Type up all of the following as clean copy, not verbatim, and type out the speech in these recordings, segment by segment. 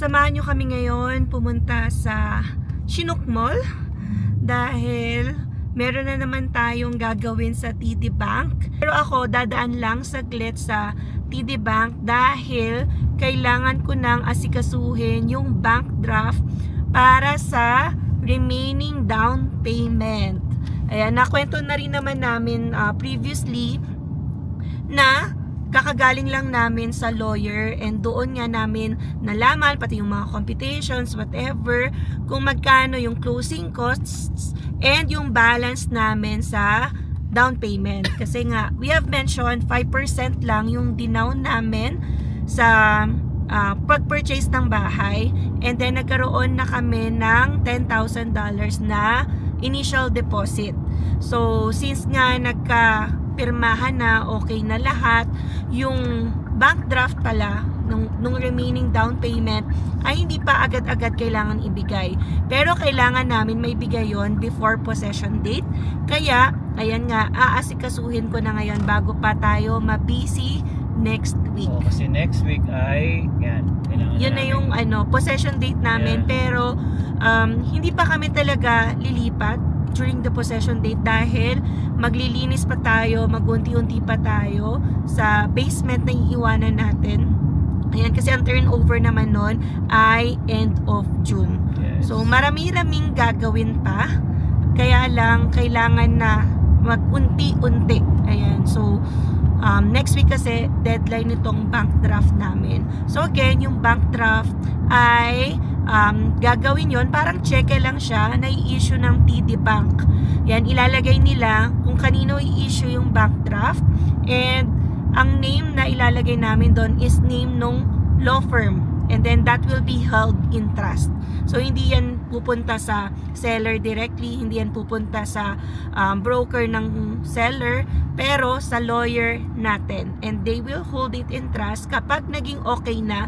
Samahan nyo kami ngayon pumunta sa Chinook Mall dahil meron na naman tayong gagawin sa TD Bank. Pero ako dadaan lang saglit sa TD Bank dahil kailangan ko nang asikasuhin yung bank draft para sa remaining down payment. Ayan, nakwento na rin naman namin previously na kakagaling lang namin sa lawyer and doon nga namin nalaman pati yung mga computations, whatever, kung magkano yung closing costs and yung balance namin sa down payment. Kasi nga, we have mentioned 5% lang yung dinown namin sa pag-purchase ng bahay and then nagkaroon na kami ng $10,000 na initial deposit. So, since nga pirmahan na, okay na lahat, yung bank draft pala nung remaining down payment ay hindi pa agad-agad kailangan ibigay. Pero kailangan namin may bigay yon before possession date. Kaya, ayan nga, aasikasuhin ko na ngayon bago pa tayo ma-busy next week. Kasi next week ay, yan, yun na yung possession date namin. Pero, hindi pa kami talaga lilipat during the possession date dahil maglilinis pa tayo, magunti-unti pa tayo sa basement na iiwanan natin. Ayan, kasi ang turnover naman nun ay end of June. Yes. So, marami-raming gagawin pa. Kaya lang, kailangan na mag-unti-unti. Ayan, so, next week kasi deadline nitong bank draft namin. So, again, yung bank draft ay gagawin yon, parang cheque lang siya na i-issue ng TD Bank. Yan, ilalagay nila kung kanino i-issue yung bank draft and ang name na ilalagay namin doon is name nung law firm and then that will be held in trust. So, hindi yan pupunta sa seller directly, hindi yan pupunta sa broker ng seller, pero sa lawyer natin. And they will hold it in trust kapag naging okay na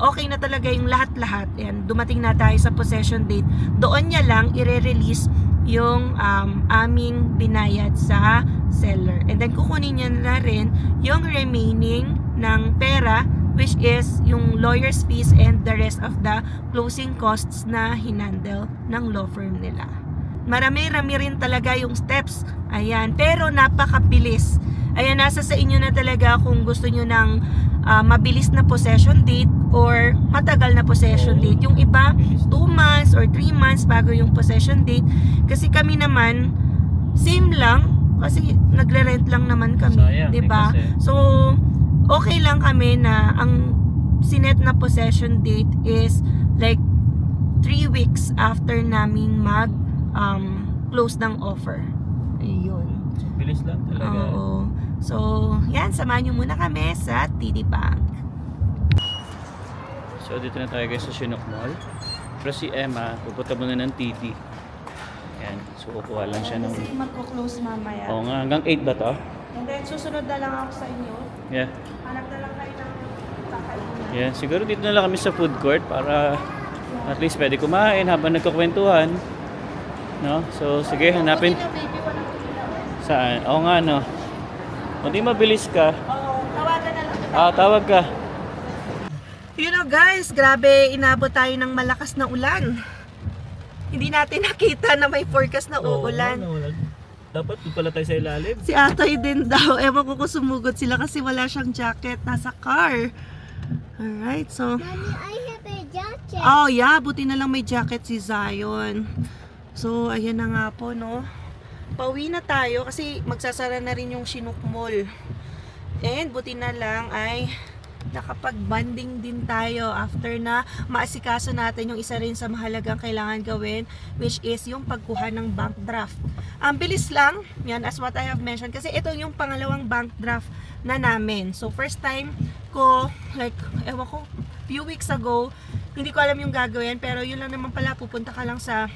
okay na talaga yung lahat-lahat. Yan, dumating na tayo sa possession date. Doon niya lang i-release yung aming binayad sa seller. And then kukunin niya na rin yung remaining ng pera, which is yung lawyer's fees and the rest of the closing costs na hinandle ng law firm nila. Marami-rami rin talaga yung steps. Ayan, pero napakabilis. Ayan, nasa sa inyo na talaga kung gusto nyo ng mabilis na possession date or matagal na possession date. Yung iba, 2 months or 3 months bago yung possession date. Kasi kami naman, same lang. Kasi nagre-rent lang naman kami. Diba? So, okay lang kami na ang sinet na possession date is like 3 weeks after naming close ng offer. Ayun. Bilis lang talaga. Oo. So, yan, samahan nyo muna kami sa TD Bank. So, dito na tayo guys sa Chinook Mall. Pero si Emma, pupunta muna ng TD. Yan. So, kukuha lang siya ng... Kasi magko-close mamaya. Oo nga, hanggang 8 ba to? And then, susunod na lang ako sa inyo. Yeah. Hanap na lang kayo ng kakainan. Yeah. Siguro dito na lang kami sa food court para at least pwede kumain habang nagkakwentuhan. No? So, sige, hanapin. Saan? Oo nga, no? Kung di mabilis ka. Oo, tawagan na lang. Tawag ka. You know guys, grabe, inabot tayo ng malakas na ulan. Hindi natin nakita na may forecast na uulan. Dapat doon pala tayo sa ilalim. Si Atoy din daw. Ewan ko kung sumugod sila kasi wala siyang jacket. Nasa car. Alright, so... Mommy, I have a jacket. Oh yeah, buti na lang may jacket si Zion. So, ayan na nga po, no. Pauwi na tayo kasi magsasara na rin yung Chinook Mall. And buti na lang ay nakapag-bonding din tayo after na maasikaso natin yung isa rin sa mahalagang kailangan gawin, which is yung pagkuha ng bank draft. Ang bilis lang, yan, as what I have mentioned, kasi ito yung pangalawang bank draft na namin. So first time ko, like, ewan ko, few weeks ago, hindi ko alam yung gagawin, pero yun lang naman pala, pupunta ka lang sa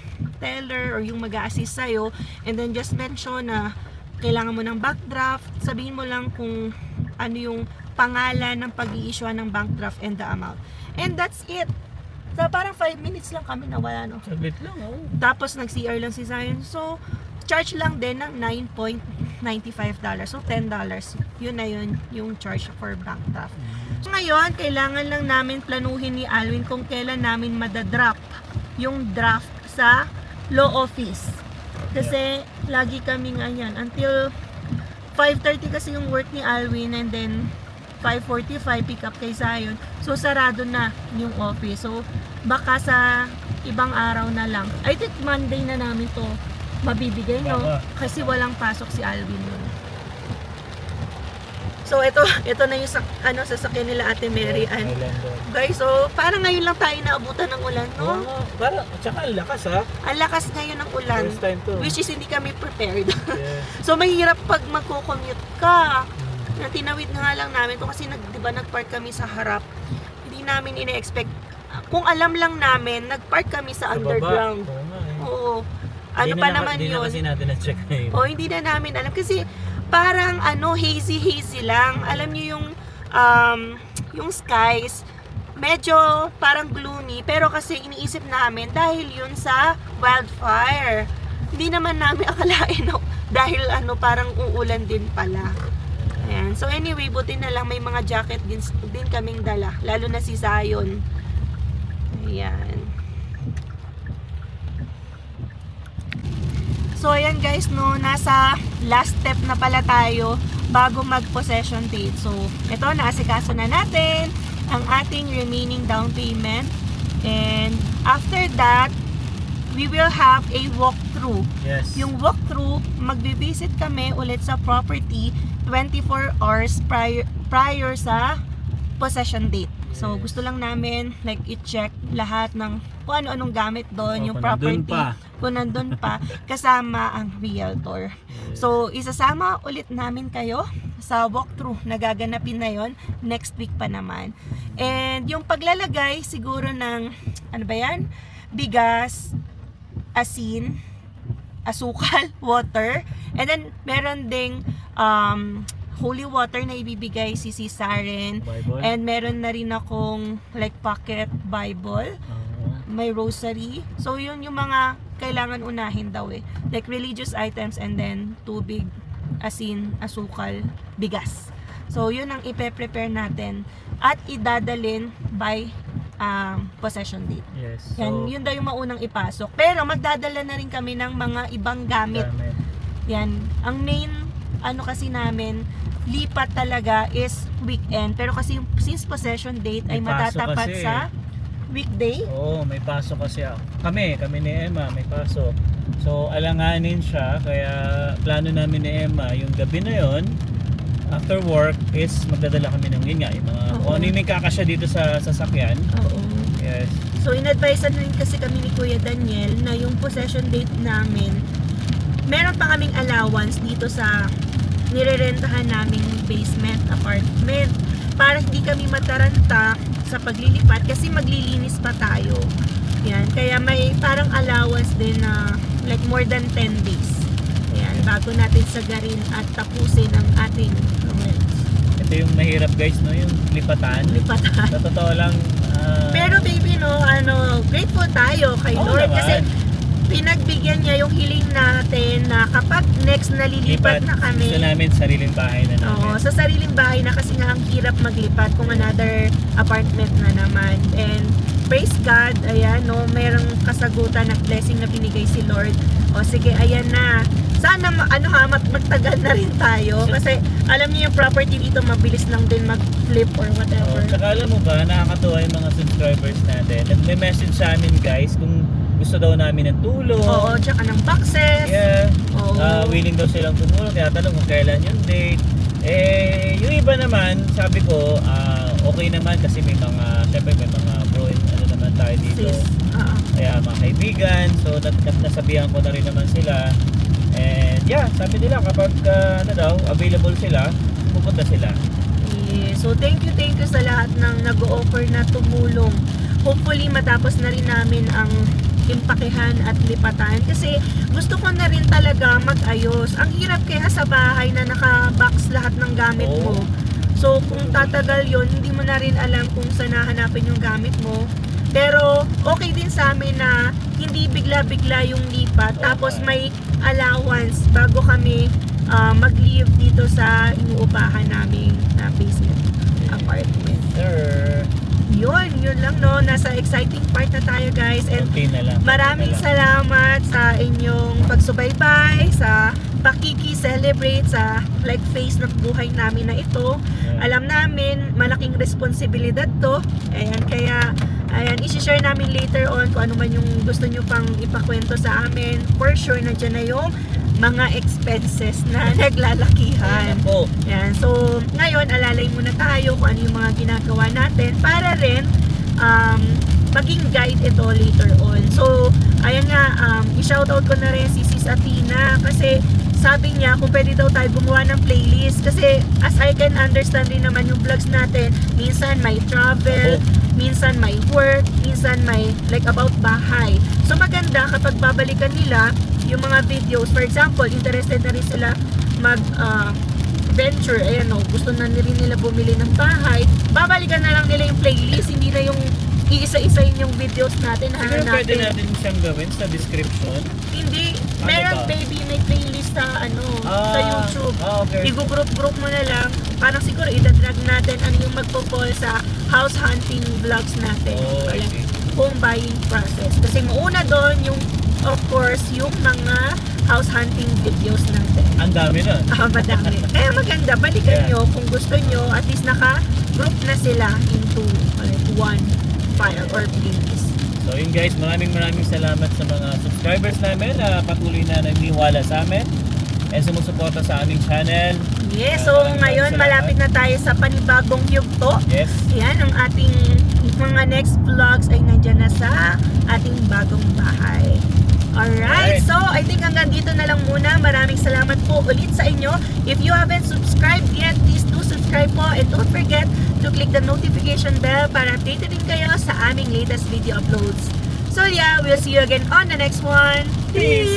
teller or yung mag-a-assist sa'yo and then just mention na kailangan mo ng bank draft, sabihin mo lang kung ano yung pangalan ng pag-i-issue ng bank draft and the amount. And that's it. So parang 5 minutes lang kami nawala, no? Saglit lang, oh. Tapos nag-CR lang si Zion. So, charge lang din ng $95. So, $10. Yun na yun, yung charge for bank draft. So, ngayon, kailangan lang namin planuhin ni Alwin kung kailan namin madadrap yung draft sa law office. Kasi, lagi kami nga yan. Until 5:30 kasi yung work ni Alwin, and then 5:45 pick up kay Zion. So, sarado na yung office. So, baka sa ibang araw na lang. I think Monday na namin to mabibigay, no? Kasi walang pasok si Alvin nun. So, ito na yung sasakyan nila Ate Mary Ann. Guys, so, parang ngayon lang tayo naabutan ng ulan, no? Para, tsaka ang lakas ha. Ang lakas ngayon ng ulan. First time to. Which is hindi kami prepared. Yeah. So, mahirap pag magko-commute ka. Tinawid na nga lang namin to kasi di ba nag-park kami sa harap. Hindi namin ina-expect. Kung alam lang namin, nag-park kami sa underground. Oo. Ano pa naman yun? Hindi na kasi natin na-check na yun. O, hindi na namin alam. Kasi parang hazy lang. Alam niyo yung skies, medyo parang gloomy. Pero kasi iniisip namin dahil yun sa wildfire. Hindi naman namin akalain dahil parang uulan din pala. Ayan. So anyway, buti na lang may mga jacket din kaming dala. Lalo na si Zion. Ayan. So ayan guys, no, nasa last step na pala tayo bago mag-possession date. So ito, naasikaso na natin ang ating remaining down payment. And after that, we will have a walkthrough. Yes. Yung walkthrough, magbe-visit kami ulit sa property 24 hours prior sa possession date. So, gusto lang namin i-check lahat ng kung ano-anong gamit doon, yung property, kung nandun pa, kasama ang realtor. So, isasama ulit namin kayo sa walkthrough na gaganapin na yon next week pa naman. And yung paglalagay siguro ng, bigas, asin, asukal, water, and then meron ding holy water na ibibigay si Saren. Bible. And meron na rin akong pocket Bible. May rosary. So yun yung mga kailangan unahin daw religious items, and then tubig, asin, asukal, bigas. So yun ang ipe-prepare natin at idadalin by possession date. Yes. Yan, yun daw yung maunang ipasok. Pero magdadala na rin kami ng mga ibang gamit. Yan. Ang main kasi namin, lipat talaga is weekend. Pero kasi since possession date ay May pasok matatapat kasi. sa weekday. Oo, may pasok kasi ako. Kami ni Emma, may pasok. So, alanganin siya. Kaya plano namin ni Emma, yung gabi na yon, after work, is magdadala kami ng yung mga kung ano yung may kakasya dito sa sasakyan. Oo. Yes. So, in-advise na rin kasi kami ni Kuya Daniel na yung possession date namin, meron pa kaming allowance dito sa nirerentahan naming basement apartment para hindi kami mataranta sa paglilipat kasi maglilinis pa tayo. Yan, kaya may parang allowance din na more than 10 days. Yan, bago natin sagarin at tapusin ang ating Ito yung mahirap guys, no? Yung lipatan. Sa totoo lang. Pero baby, no, grateful tayo kay Lord naman. kasi pinagbigyan niya yung hiling natin na kapag next nalilipat na kami. Gusto namin sariling bahay na namin. Oo, sa sariling bahay na kasi nga ang hirap maglipat kung another apartment na naman. And praise God, ayan, no, merong kasagutan at blessing na binigay si Lord. O sige, ayan na. Sana magtagal na rin tayo kasi alam niyo yung property dito mabilis lang din mag-flip or whatever. Tsaka alam mo ba, nakakatuwa yung mga subscribers natin. At may message sa amin guys kung gusto daw namin ng tulong. Oo, tsaka ng boxes. Yeah. Oo. Willing daw silang tumulong. Kaya tanong kung kailan yung date. Yung iba naman, sabi ko, okay naman kasi may mga, syempre may mga bro and naman tayo dito. Sis. Kaya mga kaibigan. So, nasabihan ko na rin naman sila. And yeah, sabi nila kapag available sila, pupunta sila. Yeah. So, thank you sa lahat ng nag-o-offer na tumulong. Hopefully, matapos na rin namin ang impakehan at lipatan kasi gusto ko na rin talaga mag-ayos. Ang hirap kaya sa bahay na naka-box lahat ng gamit mo. So kung tatagal yon, hindi mo na rin alam kung saan hahanapin yung gamit mo. Pero okay din sa amin na hindi bigla-bigla yung lipat. Tapos may allowance bago kami mag-live dito sa inuupahan naming basement apartment. Sir, Yun lang no. Nasa exciting part na tayo guys. And konti na lang. maraming salamat sa inyong pagsubaybay, sa pakiki-celebrate sa like phase ng buhay namin na ito. Alam namin, malaking responsibilidad to. Ayan, kaya isi-share namin later on kung ano man yung gusto nyo pang ipakwento sa amin. For sure, nandiyan na yung mga expenses na naglalakihan. Ako. Yan. So, ngayon, alalay muna tayo kung ano yung mga ginagawa natin para rin maging guide ito later on. So, ayan nga, i-shoutout ko na rin si Sis Athena kasi sabi niya kung pwede daw tayo gumawa ng playlist kasi as I can understand din naman yung vlogs natin, minsan may travel, minsan may work, minsan may like about bahay. So, maganda kapag babalikan nila yung mga videos. For example, interested na rin sila venture, ayan o, gusto na rin nila bumili ng bahay, babalikan na lang nila yung playlist, hindi na yung iisa-isayin yung videos natin, Siguro hanapin. pwede natin siyang gawin sa description. Hindi, Ano meron ba? baby, may playlist sa sa YouTube. Okay. I-group mo na lang, parang siguro itadrag natin ano yung magpo-fall sa house hunting vlogs natin. Oh, Or I like, see. home buying process. Kasi mauna doon yung, of course, yung mga house hunting videos natin. Ang dami nun. Madami. Kaya maganda, balikan Yeah. nyo kung gusto nyo, at least naka-group na sila into like one file or playlist. So yun guys, maraming salamat sa mga subscribers namin na patuloy na naniniwala sa amin and sumusuporta sa aming channel. Yes, so Maraming ngayon salamat. malapit na tayo sa panibagong yugto. Yes. Yan, ang ating mga next vlogs ay nandyan na sa ating bagong bahay. Alright, Alright. so I think hanggang dito na lang muna. Maraming salamat po ulit sa inyo. If you haven't subscribed yet, please do subscribe po and don't forget to click the notification bell para updated din kayo sa aming latest video uploads. So yeah, we'll see you again on the next one. Peace!